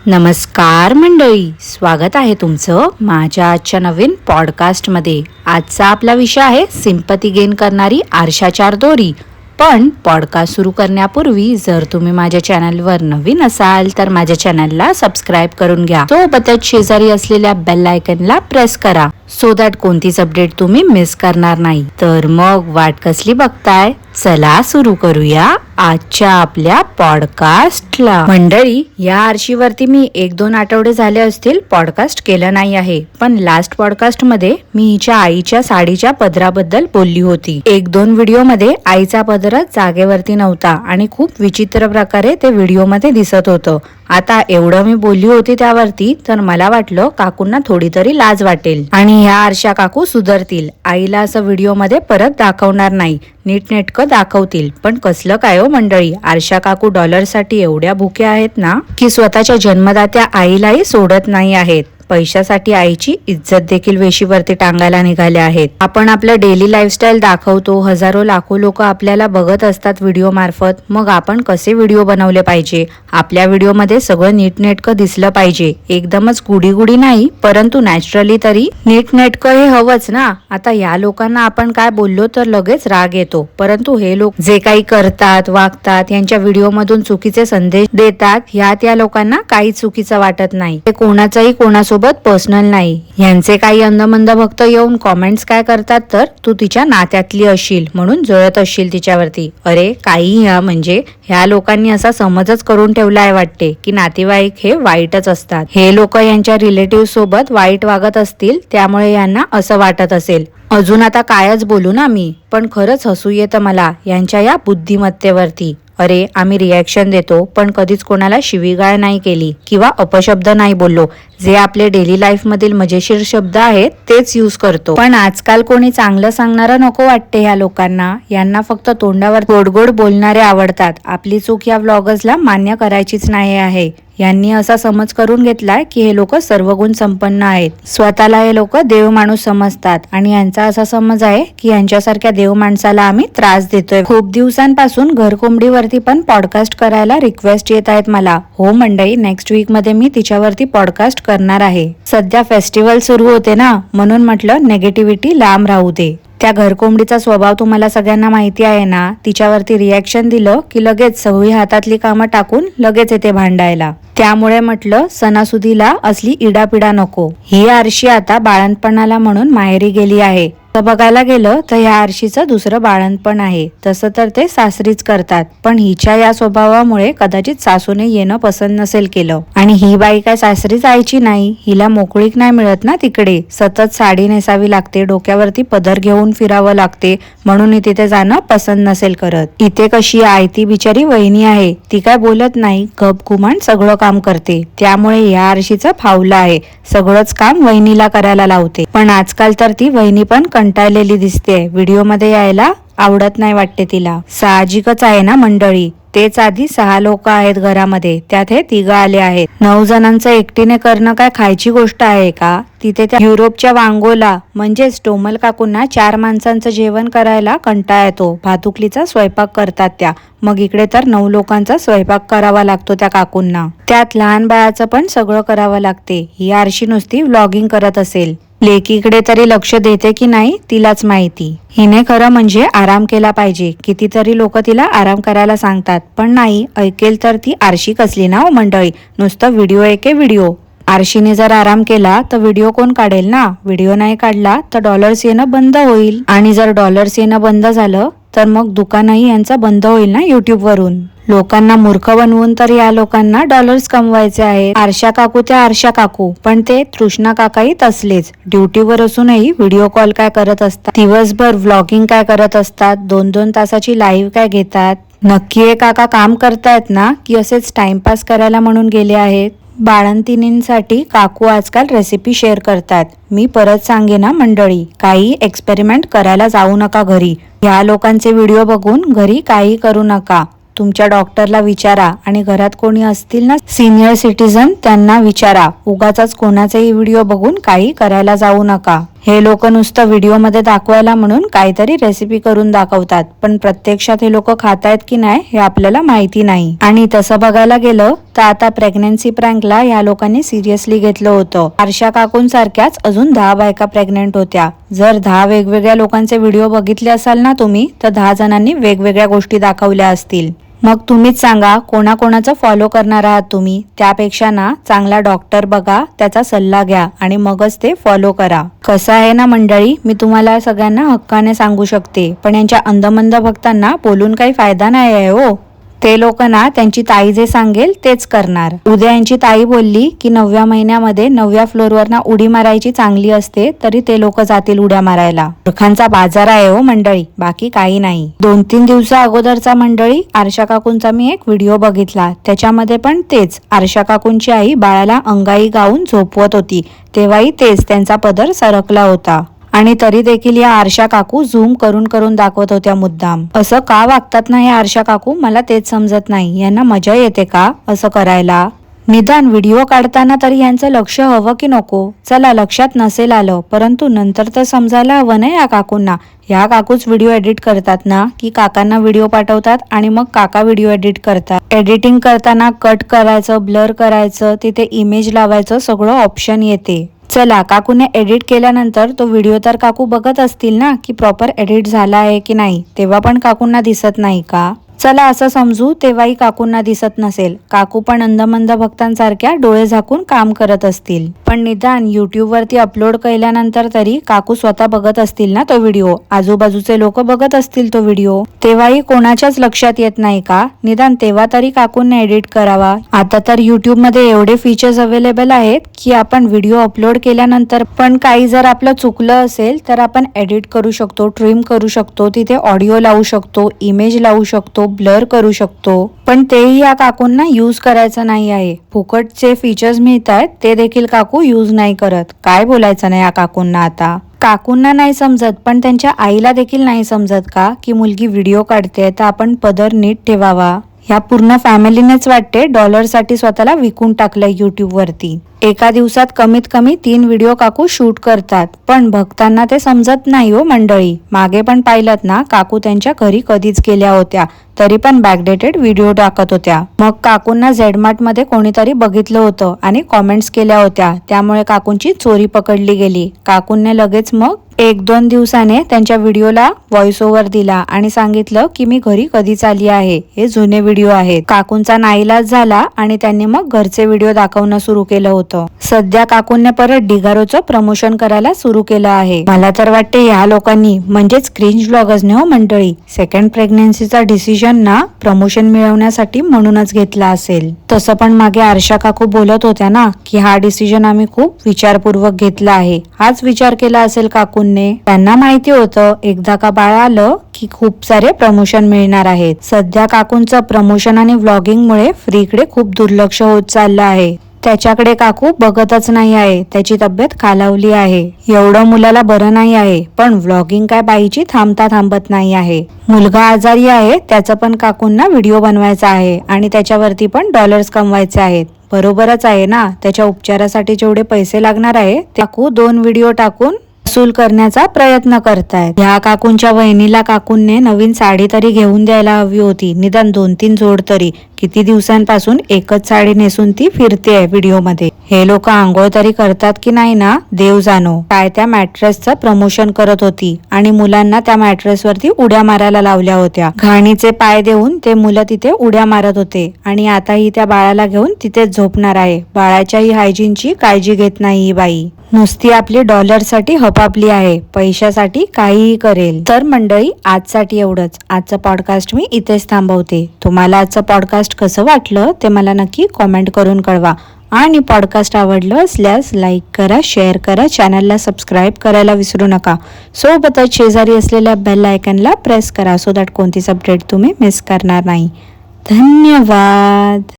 नमस्कार मंडळी, स्वागत आहे तुमचं माझ्या आजच्या नवीन पॉडकास्टमध्ये। आजचा आपला विषय आहे सिंपती गेन करणारी आरशाचार दोरी। पण पॉडकास्ट सुरू करण्यापूर्वी जर तुम्ही माझ्या चॅनलवर नवीन असाल तर माझ्या चॅनलला सबस्क्राईब करून घ्या, सोबतच शेजारी असलेल्या बेल आयकॉनला प्रेस करा सो दॅट कोणतीच अपडेट तुम्ही मिस करणार नाही। तर मग वाट कसली बघताय, चला सुरू करूया आजच्या आपल्या पॉडकास्टला। मंडळी, या आरशीवरती मी 1-2 आठवडे झाले असतील पॉडकास्ट केलं नाही आहे, पण लास्ट पॉडकास्ट मध्ये मी हिच्या आईच्या साडीच्या पदराबद्दल बोलली होती। 1-2 व्हिडिओ मध्ये आईचा पदरच जागेवरती नव्हता आणि खूप विचित्र प्रकारे ते व्हिडिओ मध्ये दिसत होतं। आता एवढं मी बोलली होती त्यावरती, तर मला वाटलं काकूंना थोडी तरी लाज वाटेल आणि ह्या आरशा काकू सुधरतील, आईला असं व्हिडिओ मध्ये परत दाखवणार नाही, नीटनेटकं दाखवतील। पण कसलं काय हो मंडळी, आरशा काकू डॉलरसाठी एवढ्या भुक्या आहेत ना की स्वतःच्या जन्मदात्या आईलाही सोडत नाही आहेत। पैशासाठी आईची इज्जत देखील वेशीवरती टांगायला निघाल्या आहेत। आपण आपलं डेली लाईफस्टाईल दाखवतो, हजारो लाखो लोक आपल्याला बघत असतात व्हिडिओ मार्फत। मग आपण कसे व्हिडिओ बनवले पाहिजे, आपल्या व्हिडिओ मध्ये सगळं नीटनेटकं दिसलं पाहिजे, एकदमच गुडी गुडी नाही परंतु नॅचरली तरी नीटनेटकं हे हवंच ना। आता या लोकांना आपण काय बोललो तर लगेच राग येतो, परंतु हे लोक जे काही करतात वागतात, यांच्या व्हिडिओ मधून चुकीचे संदेश देतात, ह्यात या लोकांना काही चुकीचं वाटत नाही। ते कोणाचाही कोणासोबत पर्सनल नाही। यांचे काही अंधमंद भक्त येऊन कॉमेंट्स काय करतात, तर तू तिच्या नात्यातली असशील म्हणून जळत असशील तिच्यावरती। अरे काही म्हणजे ह्या लोकांनी असा समजच करून ठेवला आहे वाटते की नातेवाईक हे वाईटच असतात। हे लोक यांच्या रिलेटिव्ह सोबत वाईट वागत असतील, त्यामुळे यांना असं वाटत असेल। अजून आता कायच बोलू ना मी, पण खरंच हसू येतं मला यांच्या या बुद्धिमत्तेवरती। अरे आम्ही रिॲक्शन देतो पण कधीच कोणाला शिवीगाळ नाही केली किंवा अपशब्द नाही बोललो, जे आपले डेली लाईफ मधील मजेशीर शब्द आहेत तेच यूज करतो। पण आजकाल कोणी चांगलं सांगणारं नको वाटते ह्या लोकांना, यांना फक्त तोंडावर गोड बोलणारे आवडतात। आपली चूक या व्लॉगर्सला मान्य करायचीच नाही आहे। यांनी असा समज करून घेतलाय की हे लोक सर्वगुण संपन्न आहेत, स्वतःला हे लोक देव माणूस समजतात आणि यांचा असा समज आहे की यांच्यासारख्या देव माणसाला आम्ही त्रास देतोय। खूप दिवसांपासून घरकोंबडीवरती पण पॉडकास्ट करायला रिक्वेस्ट येत आहेत मला। हो मंडळी, नेक्स्ट वीक मध्ये मी तिच्यावरती पॉडकास्ट करणार आहे। सध्या फेस्टिवल सुरू होते ना, म्हणून म्हटलं नेगेटिव्हिटी लांब राहू दे। त्या घरकोंबडीचा स्वभाव तुम्हाला सगळ्यांना माहिती आहे ना, तिच्यावरती रिॲक्शन दिलं की लगेच सगळी हातातली कामं टाकून लगेच येते भांडायला। त्यामुळे म्हटलं सणासुदीला असली इडापिडा नको। ही आरशी आता बाळंतपणाला म्हणून माहेरी गेली आहे। तर बघायला गेलं तर ह्या आरशीचं दुसरं बाळंतपण आहे, तसं तर ते सासरीच करतात, पण हिच्या या स्वभावामुळे कदाचित सासूने येणं पसंत नसेल केलं। आणि ही बाई काय सासरी जायची नाही, हिला मोकळीक नाही मिळत ना तिकडे, सतत साडी नेसावी लागते, डोक्यावरती पदर घेऊन फिरावं लागते, म्हणून तिथे जाणं पसंत नसेल करत। इथे कशी आहे ती बिचारी वहिनी आहे, ती काय बोलत नाही, गपगुमान सगळं काम करते, त्यामुळे या आरशीचं फावलं आहे, सगळंच काम वहिनीला करायला लावते। पण आजकाल तर ती वहिनी पण कंटाळलेली दिसते, व्हिडिओ मध्ये यायला आवडत नाही वाटते तिला। साहजिकच आहे ना मंडळी, तेच आधी 6 लोक आहेत घरामध्ये, त्यात हे 3 आले आहेत। 9 जणांचं एकटीने करणं काय खायची गोष्ट आहे का? तिथे त्या युरोपच्या वांगोला म्हणजेच टोमल काकूंना 4 माणसांचं जेवण करायला कंटाळा येतो, भातुकलीचा स्वयंपाक करतात त्या, मग इकडे तर 9 लोकांचा स्वयंपाक करावा लागतो त्या काकूंना, त्यात लहान बाळाचं पण सगळं करावं लागते। ही आरशी नुसती व्लॉगिंग करत असेल, लेकीकडे तरी लक्ष देते की नाही तिलाच माहिती। हिने खरं म्हणजे आराम केला पाहिजे, कितीतरी लोक तिला आराम करायला सांगतात, पण नाही ऐकेल तर ती आरशी कसली ना हो मंडळी, नुसतं व्हिडिओ एके व्हिडिओ। आरशीने जर आराम केला तर व्हिडिओ कोण काढेल ना, व्हिडिओ नाही काढला तर डॉलर्स येणं बंद होईल, आणि जर डॉलर्स येणं बंद झालं तर मग दुकानही यांचं बंद होईल ना युट्यूब वरून। लोकांना मूर्ख बनवून तर या लोकांना डॉलर्स कमवायचे आहेत। आरशा काकू त्या आरशा काकू, पण ते तृष्णा काकाही तसलेच, ड्युटीवर असूनही व्हिडिओ कॉल काय करत असतात, दिवसभर व्लॉगिंग काय करत असतात, 2-2 तासाची लाईव्ह काय घेतात। नक्की हे काका काम करतायत ना की असेच टाइमपास करायला म्हणून गेले आहेत? बाळंतिणींसाठी काकू आजकाल रेसिपी शेअर करतात। मी परत सांगे ना मंडळी, काही एक्सपेरिमेंट करायला जाऊ नका घरी, ह्या लोकांचे व्हिडिओ बघून घरी काही करू नका। तुमच्या डॉक्टरला विचारा आणि घरात कोणी असतील ना सिनियर सिटीजन त्यांना विचारा, उगाच कोणाचाही व्हिडिओ बघून काही करायला जाऊ नका। हे लोक नुसतं व्हिडिओमध्ये दाखवायला म्हणून काहीतरी रेसिपी करून दाखवतात, पण प्रत्यक्षात हे लोक खातायत की नाही हे आपल्याला माहिती नाही. आणि तसं बघायला गेलं तर आता प्रेग्नन्सी प्रँकला या लोकांनी सिरियसली घेतलं होतं. आरशा काकूंसारख्याच अजून 10 बायका प्रेग्नेंट होत्या. जर 10 वेगवेगळ्या लोकांचे व्हिडिओ बघितले असाल ना तुम्ही, तर 10 जणांनी वेगवेगळ्या गोष्टी दाखवल्या असतील. मग तुम्हीच सांगा कोणाकोणाचं फॉलो करणार आहात तुम्ही. त्यापेक्षा ना चांगला डॉक्टर बघा, त्याचा सल्ला घ्या आणि मगच ते फॉलो करा. कसं आहे ना मंडळी, मी तुम्हाला सगळ्यांना हक्काने सांगू शकते, पण यांच्या अंधमंद भक्तांना बोलून काही फायदा नाही आहे हो. ते लोक ना त्यांची ताई जे सांगेल तेच करणार. उद्या यांची ताई बोलली की 9व्या महिन्यामध्ये 9व्या फ्लोअरवर ना उडी मारायची चांगली असते, तरी ते लोक जातील उड्या मारायला. मूर्खांचा बाजार आहे हो मंडळी, बाकी काही नाही. 2-3 दिवसा अगोदरचा मंडळी आरशा काकूंचा मी एक व्हिडिओ बघितला. त्याच्यामध्ये पण तेच आरशा काकूंची आई बाळाला अंगाई गाऊन झोपवत होती, तेव्हाही तेच त्यांचा पदर सरकला होता. आणि तरी देखील या आरशा काकू झूम करून करून दाखवत होत्या मुद्दाम. असं का वागतात ना हे आरशा काकू, मला तेच समजत नाही. यांना मजा येते का असं करायला? निदान व्हिडिओ काढताना तरी यांचं लक्ष हवं की नको? चला लक्षात नसेल आलं, परंतु नंतर तर समजायला हवं ना या काकूंना. ह्या काकूच व्हिडिओ एडिट करतात ना, की काकांना व्हिडिओ पाठवतात आणि मग काका व्हिडिओ एडिट करतात. एडिटिंग करताना कट करायचं, ब्लर करायचं, तिथे इमेज लावायचं सगळं ऑप्शन येते. चला काकूने एडिट केल्यानंतर तो व्हिडिओ तर काकू बघत असतील ना की प्रॉपर एडिट झाला आहे की नाही, तेव्हा पण काकूंना दिसत नाही का? चला असं समजू तेव्हाही काकूंना दिसत नसेल. काकू पण अंधमंद भक्तांसारख्या डोळे झाकून काम करत असतील. पण निदान युट्यूब वरती अपलोड केल्यानंतर तरी काकू स्वतः बघत असतील ना तो व्हिडिओ, आजूबाजूचे लोक बघत असतील तो व्हिडिओ, तेव्हाही कोणाच्याच लक्षात येत नाही का? निदान तेव्हा तरी काकूंना एडिट करावा. आता तर युट्यूब मध्ये एवढे फीचर्स अवेलेबल आहेत की आपण व्हिडिओ अपलोड केल्यानंतर पण काही जर आपलं चुकलं असेल तर आपण एडिट करू शकतो, ट्रिम करू शकतो, तिथे ऑडिओ लावू शकतो, इमेज लावू शकतो, ब्लर करू शकतो. पण तेही या काकूंना यूज करायचं नाही आहे. फुकटचे फीचर्स मिळतात ते देखील काकू यूज नाही करत. काय बोलायचं नाही या काकूंना आता. काकूंना नाही समजत पण त्यांच्या आईला देखील नाही समजत का की मुलगी व्हिडिओ काढते तर आपण पदर नीट ठेवावा. ह्या पूर्ण फॅमिलीनेच वाटते डॉलरसाठी स्वतःला विकून टाकलंय युट्यूब वरती. एका दिवसात कमीत कमी 3 व्हिडिओ काकू शूट करतात, पण भक्तांना ते समजत नाही हो मंडळी. मागे पण पाहिलं ना, काकू त्यांच्या घरी कधीच गेल्या होत्या तरी पण बॅकडेटेड व्हिडिओ टाकत होत्या. मग काकूंना झेडमार्ट मध्ये कोणीतरी बघितलं होतं आणि कॉमेंट्स केल्या होत्या, त्यामुळे काकूंची चोरी पकडली गेली. काकूंनी लगेच मग 1-2 दिवसाने त्यांच्या व्हिडिओला व्हॉइस ओव्हर दिला आणि सांगितलं की मी घरी कधीच आली आहे, हे जुने व्हिडिओ आहेत. काकूंचा नाईलाज झाला आणि त्यांनी मग घरचे व्हिडिओ दाखवणं सुरू केलं होतं. सध्या काकूंनी परत डिगारोचं प्रमोशन करायला सुरू केलं आहे. मला तर वाटते ह्या लोकांनी म्हणजेच क्रिंज ब्लॉगर्सने हो मंडळी सेकंड प्रेग्नन्सीचा डिसिजन ना प्रमोशन मिळवण्यासाठी म्हणूनच घेतला असेल. तसं पण मागे आरशा काकू बोलत होत्या ना की हा डिसिजन आम्ही खूप विचारपूर्वक घेतला आहे. हाच विचार केला असेल काकूंनी. त्यांना माहिती होतं एकदा का बाळ आलं की खूप सारे प्रमोशन मिळणार आहेत. सध्या काकूंचं प्रमोशन आणि व्लॉगिंग मुळे फ्रीकडे खूप दुर्लक्ष होत चाललं आहे. त्याच्याकडे काकू बघतच नाही आहे. त्याची तब्येत खालावली आहे. एवढं मुलाला बरं नाही आहे, पण व्लॉगिंग काय बाईची थांबता थांबत नाही आहे. मुलगा आजारी आहे, त्याचं पण काकूंना व्हिडिओ बनवायचा आहे आणि त्याच्यावरती पण डॉलर्स कमवायचे आहेत. बरोबरच आहे ना, त्याच्या उपचारासाठी जेवढे पैसे लागणार आहे काकू 2 व्हिडिओ टाकून वसूल करण्याचा प्रयत्न करतायत. ह्या काकूंच्या वहिनीला काकूंने नवीन साडी तरी घेऊन द्यायला हवी होती, निदान 2-3 जोड तरी. किती दिवसांपासून एकच साडी नेसून ती फिरते व्हिडिओ मध्ये. हे लोक आंघोळ तरी करतात की नाही ना देव जाणो. काय त्या मॅट्रेसचं प्रमोशन करत होती आणि मुलांना त्या मॅट्रेस वरती उड्या मारायला लावल्या होत्या. घाणीचे पाय देऊन ते मुलं तिथे उड्या मारत होते आणि आता ही त्या बाळाला घेऊन तिथेच झोपणार आहे. बाळाच्याही हायजीनची काळजी घेत नाही ही बाई. नुसती आपली डॉलरसाठी हपापली आहे, पैशासाठी काहीही करेल. तर मंडळी आजसाठी एवढंच. आजचं पॉडकास्ट मी इथेच थांबवते. तुम्हाला आजचं पॉडकास्ट कसं वाटलं ते मला नक्की कॉमेंट करून कळवा. आणि पॉडकास्ट आवडलं असल्यास लाईक करा, शेअर करा, चॅनलला सबस्क्राईब करायला विसरू नका. सोबतच शेजारी असलेल्या बेल आयकॉनला प्रेस करा सो दॅट कोणतीच अपडेट तुम्ही मिस करणार नाही. धन्यवाद.